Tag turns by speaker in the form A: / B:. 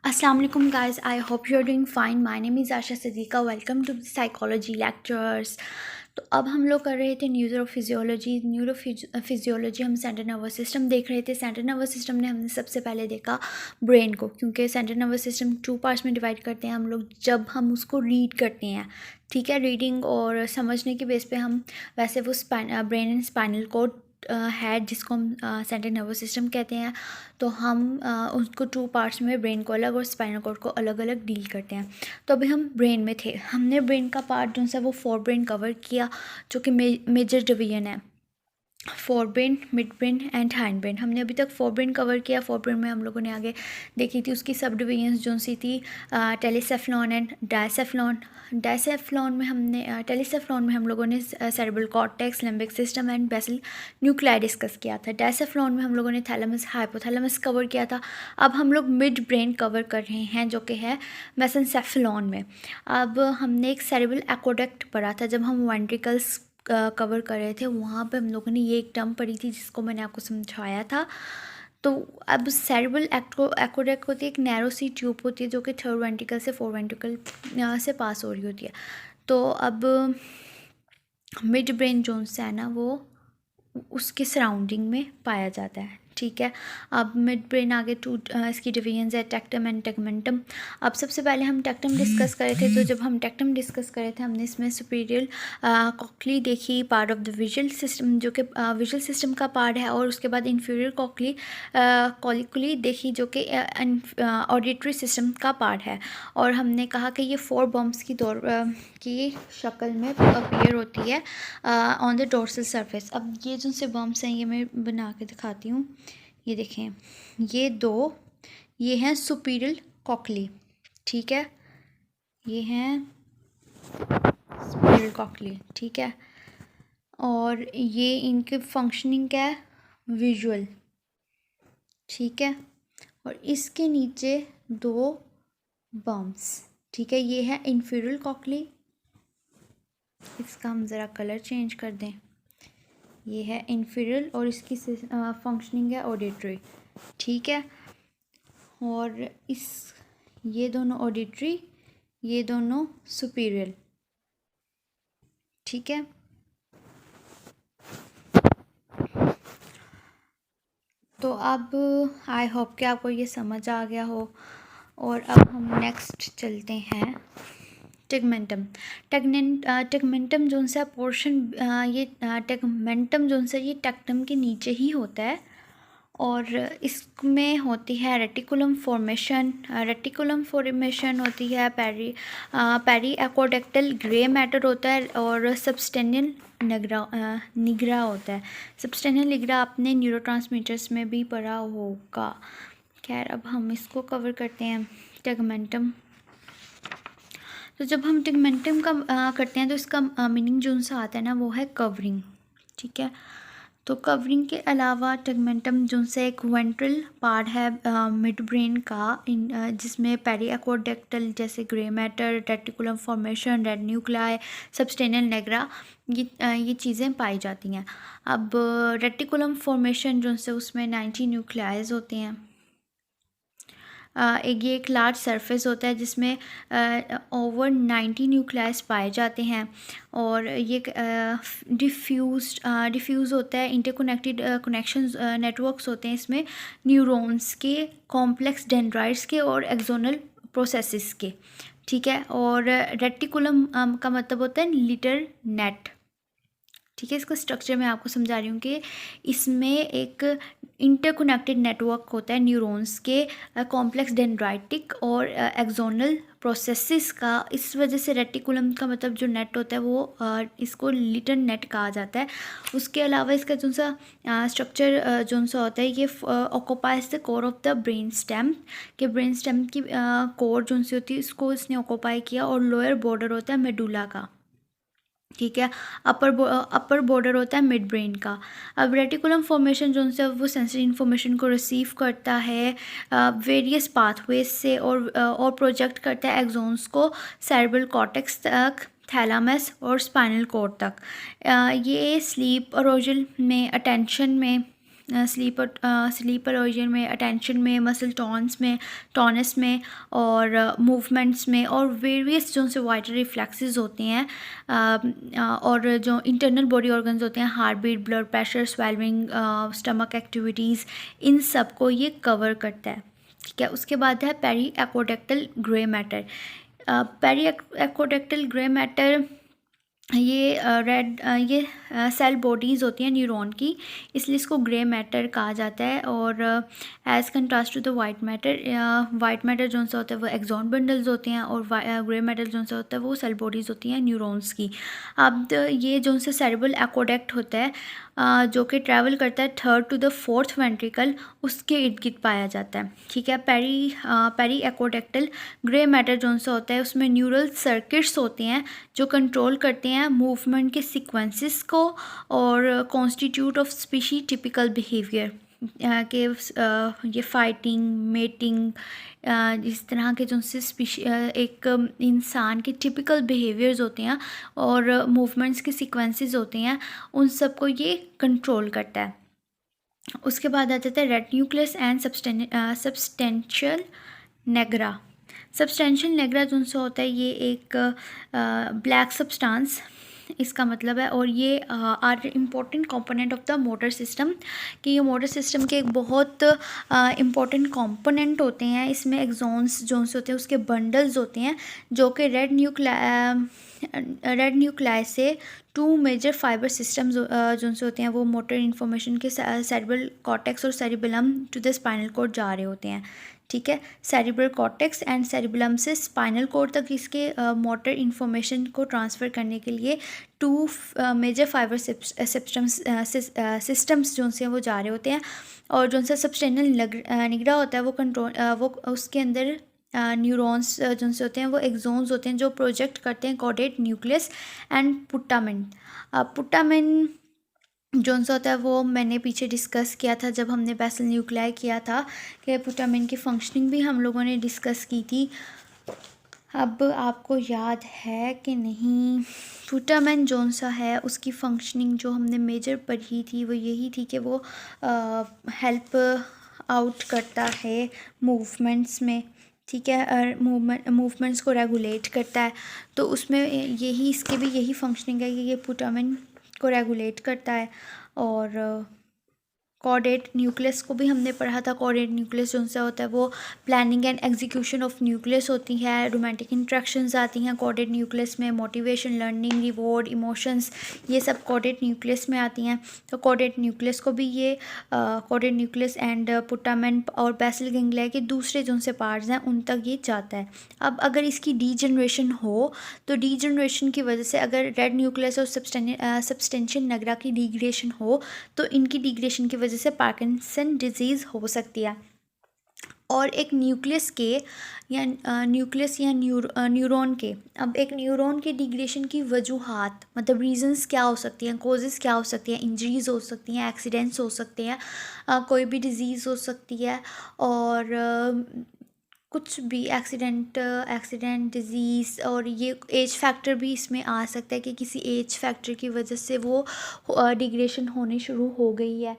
A: Assalamu alaikum guys, I hope you're doing fine. My name is Asha Siddiqa. Welcome to the psychology lectures. तो अब हम लोग कर रहे थे न्यूरोफिजियोलॉजी हम सेंट्रल नर्वस सिस्टम देख रहे थे। सेंट्रल नर्वस सिस्टम ने हमने सबसे पहले देखा ब्रेन को, क्योंकि सेंट्रल नर्वस सिस्टम 2 पार्ट्स में डिवाइड करते हैं हम लोग जब हम उसको रीड करते हैं। ठीक है, रीडिंग और समझने के बेस पे हम वैसे वो ब्रेन एंड स्पाइनल कोड है जिसको हम सेंट्रल नर्वस सिस्टम कहते हैं। तो हम उसको 2 पार्ट्स में ब्रेन को अलग और स्पाइनल कॉर्ड को अलग अलग डील करते हैं। तो अभी हम ब्रेन में थे, हमने ब्रेन का पार्ट जो सा वो फोर ब्रेन कवर किया, जो कि मेजर डिवीजन है fore brain, mid brain and hind brain. हमने अभी तक फोर ब्रेन कवर किया। फोर ब्रेन में हम लोगों ने आगे देखी थी उसकी सब डिवीजन्स जो सी थी टेलीसेफ्लॉन एंड डायसेफ्लॉन। टेलीसेफ्लॉन में हम लोगों ने cerebral cortex, limbic system and basal nuclei discuss किया था। डायसेफ्लॉन में हम लोगों ने थैलेमस, हाइपोथैलेमस कवर किया था। अब हम लोग मिड ब्रेन कवर कर रहे हैं जो कि है मेसेंसेफ्लॉन में। अब हमने एक सेरेब्रल एक्वेडक्ट पढ़ा था जब हम वेंट्रिकल्स कवर कर रहे थे, वहाँ पे हम लोगों ने ये एक टर्म पढ़ी थी जिसको मैंने आपको समझाया था। तो अब सेरेब्रल एक्वेडक्ट होती है, एक नैरो सी ट्यूब होती है जो कि थर्ड वेंट्रिकल से फोर वेंट्रिकल से पास हो रही होती है। तो अब मिड ब्रेन जोन से है ना, वो उसके सराउंडिंग में पाया जाता है। ठीक है, अब मिड ब्रेन आगे इसकी डिवीजन्स है टेक्टम एंड टेगमेंटम। अब सबसे पहले हम टेक्टम डिस्कस करे थे। तो जब हम टेक्टम डिस्कस करे थे, हमने इसमें सुपीरियर कॉक्ली देखी, part of the visual system जो कि विजुअल सिस्टम का पार्ट है, और उसके बाद इन्फीरियर कॉक्ली कॉलिकुली देखी जो कि ऑडिटरी सिस्टम का पार्ट है। और हमने कहा कि ये 4 बम्प्स की शक्ल में अपीयर होती है ऑन द डोर्सल सरफेस। अब ये जो से बम्प्स हैं ये मैं बना के दिखाती हूँ। ये देखें, ये हैं सुपीरियर कॉक्ली। ठीक है, ये हैं सुपीरियर कॉक्ली। ठीक है, और ये इनके फंक्शनिंग क्या है, विजुअल। ठीक है, और इसके नीचे 2 बम्प्स। ठीक है, ये है इन्फीरियर कॉक्ली। इसका हम ज़रा कलर चेंज कर दें। ये है इन्फीरियर और इसकी फंक्शनिंग है ऑडिटरी। ठीक है, और ये दोनों ऑडिटरी, ये दोनों सुपीरियर। ठीक है, तो अब आई होप कि आपको ये समझ आ गया हो। और अब हम नेक्स्ट चलते हैं टेगमेंटम। टेगमेंटम जो सा पोर्शन, ये टेगमेंटम जो सा ये टेक्टम के नीचे ही होता है, और इसमें होती है रेटिकुलम फॉर्मेशन होती है, पेरी एक्वाडेक्टल ग्रे मैटर होता है, और सबस्टेनियल निग्रा होता है। सबस्टेनियल निग्रा आपने न्यूरोट्रांसमीटर्स में भी पढ़ा होगा। खैर, अब हम इसको कवर करते हैं टेगमेंटम। तो जब हम टेगमेंटम का करते हैं तो इसका मीनिंग जो सा आता है ना, वो है कवरिंग। ठीक है, तो कवरिंग के अलावा टेगमेंटम जो से एक वेंट्रल पार्ट है मिड ब्रेन का, जिसमें पेरी एक्वाडेक्टल जैसे grey matter, reticulum formation, red nuclei, substantia nigra, ये चीज़ें पाई जाती हैं। अब रेटिकुलम फॉर्मेशन जो से उसमें 90 न्यूक्लियाइज होते हैं। एक लार्ज सरफेस होता है जिसमें ओवर 90 न्यूक्लियस पाए जाते हैं, और ये डिफ्यूज़ होता है। इंटरकनेक्टेड कनेक्शंस नेटवर्क्स होते हैं इसमें, न्यूरॉन्स के, कॉम्प्लेक्स डेंड्राइट्स के और एक्सोनल प्रोसेसेस के। ठीक है, और रेटिकुलम का मतलब होता है लिटर नेट। ठीक है, इसका स्ट्रक्चर मैं आपको समझा रही हूँ कि इसमें एक इंटरकनेक्टेड नेटवर्क होता है न्यूरॉन्स के, कॉम्प्लेक्स डेंड्राइटिक और एक्सोनल प्रोसेसेस का। इस वजह से रेटिकुलम का मतलब जो नेट होता है वो इसको लिटर नेट कहा जाता है। उसके अलावा इसका जो सा स्ट्रक्चर जो सा होता है, ये occupies the core of the brain stem, के ब्रेन स्टेम की कोर जो सी होती है इसको इसने ऑक्यूपाई किया, और लोअर बॉर्डर होता है मेडुला का। ठीक है, अपर बॉर्डर होता है मिड ब्रेन का। अब रेटिकुलम फॉर्मेशन जो है वो सेंसरी इन्फॉर्मेशन को रिसीव करता है वेरियस पाथवेज से, और प्रोजेक्ट करता है एक्सोन्स को सेरेब्रल कॉर्टेक्स तक, थैलामस और स्पाइनल कॉर्ड तक। ये स्लीप, अरोजल में, अटेंशन में, स्लीपर ओरिजिन में, अटेंशन में, मसल टोनस में और मूवमेंट्स में, और वेरियस जो से वाइटल रिफ्लेक्सेस होते हैं और जो इंटरनल बॉडी ऑर्गन्स होते हैं, heart beat, blood pressure, swelling, stomach activities, इन सब को ये कवर करता है। ठीक है, उसके बाद है periaqueductal grey matter. Periaqueductal grey matter ये सेल बॉडीज़ होती हैं न्यूरॉन की, इसलिए इसको ग्रे मैटर कहा जाता है। और as contrast to the white matter जो सा होता है वो एक्सॉन बंडल्स होते हैं, और ग्रे मैटर जो सा होता है वो सेल बॉडीज़ होती हैं न्यूरॉन्स की। अब ये जो सा सेरेब्रल एक्वाडेक्ट होता है जो कि ट्रैवल करता है 3rd to the 4th ventricle, उसके इर्द गिर्द पाया जाता है। ठीक है, पेरी एक्वाडेक्टल ग्रे मैटर जो सा होता है उसमें न्यूरल सर्किट्स होते हैं जो कंट्रोल करते हैं मूवमेंट के सीक्वेंसेस को और constitute of species typical behaviour के ये फाइटिंग, मेटिंग, इस तरह के जो से एक इंसान के टिपिकल बिहेवियर्स होते हैं और मूवमेंट्स के सीक्वेंसेस होते हैं, उन सब को ये कंट्रोल करता है। उसके बाद आ जाता है red nucleus and substantia nigra. Substantia nigra जो सा होता है ये एक ब्लैक सब्सटेंस इसका मतलब है, और ये are important component of the motor system, कि ये मोटर सिस्टम के एक बहुत इम्पोर्टेंट कंपोनेंट होते हैं। इसमें एक्सॉन्स जो होते हैं उसके बंडल्स होते हैं जो कि रेड न्यूक्लाई से 2 मेजर फाइबर सिस्टम्स जो से होते हैं वो मोटर इन्फॉर्मेशन के सेरेब्रल कॉर्टेक्स और cerebellum to the spinal cord जा रहे होते हैं। ठीक है, सेरिब्रल कॉर्टेक्स एंड सेरिबेलम से स्पाइनल कॉर्ड तक इसके मोटर इन्फॉर्मेशन को ट्रांसफ़र करने के लिए 2 मेजर फाइबर सिस्टम्स जो से वो जा रहे होते हैं। और जो सा सब्सटेंशियल निगरा होता है वो उसके अंदर न्यूरॉन्स जो से होते हैं वो एक्सोन्स होते हैं जो प्रोजेक्ट करते हैं कॉर्डेट न्यूक्लियस एंड पुट्टामेन जो सा होता है वो मैंने पीछे डिस्कस किया था जब हमने बेसल न्यूक्लियाई किया था, कि पुट्टामेन की फंक्शनिंग भी हम लोगों ने डिस्कस की थी। अब आपको याद है कि नहीं, पुट्टामेन जो सा है उसकी फंक्शनिंग जो हमने मेजर पढ़ी थी वो यही थी कि वो हेल्प आउट करता है मूवमेंट्स में। ठीक है, मूवमेंट्स को रेगुलेट करता है, तो उसमें यही इसके भी यही फंक्शनिंग है कि ये पुट्टामेन को रेगुलेट करता है। और कॉर्डेट न्यूक्लियस को भी हमने पढ़ा था। कॉर्डेट न्यूक्लियस जो सा होता है वो planning and execution of nucleus होती है, रोमांटिक इंट्रैक्शंस आती हैं कॉर्डेट न्यूक्लियस में, मोटिवेशन, लर्निंग, रिवॉर्ड, इमोशंस, ये सब कॉर्डेट न्यूक्लियस में आती हैं। तो कॉर्डेट न्यूक्लियस को भी ये कॉर्डेट न्यूक्लियस एंड पुट्टामेन और बेसल गैंग्लिया के दूसरे जो से पार्ट्स हैं उन तक ये जाता है। अब अगर इसकी डीजनरेशन हो तो डीजनरेशन की वजह से अगर रेड न्यूक्लियस और सब्सटेंशियल नेग्रा की डिग्रेडेशन हो तो इनकी डिग्रेडेशन की जैसे पार्किंसन डिजीज़ हो सकती है। और एक न्यूक्लियस या न्यूरॉन के, अब एक न्यूरॉन के डिग्रेडेशन की वजूहात मतलब रीजंस क्या हो सकती हैं, कोजेस क्या हो सकती हैं, इंजरीज हो सकती हैं, एक्सीडेंट्स हो सकते हैं, कोई भी डिजीज़ हो सकती है, और कुछ भी एक्सीडेंट डिजीज़, और ये एज फैक्टर भी इसमें आ सकता है कि किसी एज फैक्टर की वजह से वो डिग्रेडेशन होनी शुरू हो गई है।